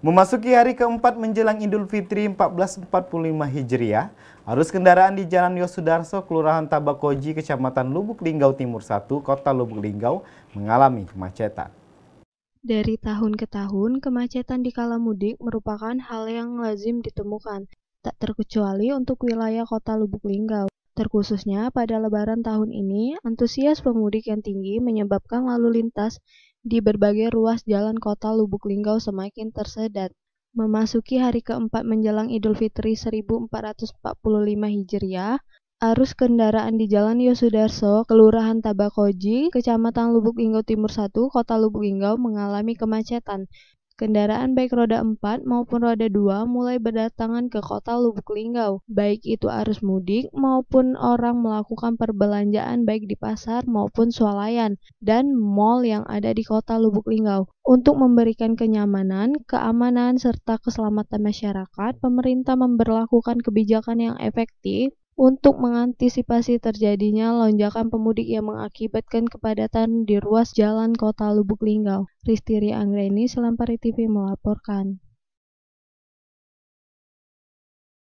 Memasuki hari keempat menjelang Idul Fitri 1445 Hijriah, arus kendaraan di Jalan Yosudarso, Kelurahan Tabakoji, Kecamatan Lubuk Linggau Timur 1, Kota Lubuk Linggau mengalami kemacetan. Dari tahun ke tahun, kemacetan di kala mudik merupakan hal yang lazim ditemukan, tak terkecuali untuk wilayah Kota Lubuk Linggau. Terkhususnya pada Lebaran tahun ini, antusias pemudik yang tinggi menyebabkan lalu lintas di berbagai ruas jalan Kota Lubuk Linggau semakin tersedat. Memasuki hari keempat menjelang Idul Fitri 1445 Hijriah, arus kendaraan di Jalan Yosudarso, Kelurahan Tabakoji, Kecamatan Lubuk Linggau Timur 1, Kota Lubuk Linggau mengalami kemacetan. Kendaraan baik roda 4 maupun roda 2 mulai berdatangan ke Kota Lubuk Linggau, baik itu arus mudik maupun orang melakukan perbelanjaan baik di pasar maupun swalayan dan mal yang ada di Kota Lubuk Linggau. Untuk memberikan kenyamanan, keamanan, serta keselamatan masyarakat, pemerintah memberlakukan kebijakan yang efektif untuk mengantisipasi terjadinya lonjakan pemudik yang mengakibatkan kepadatan di ruas jalan Kota Lubuk Linggau. Ristiri Anggreni, Selampari TV melaporkan.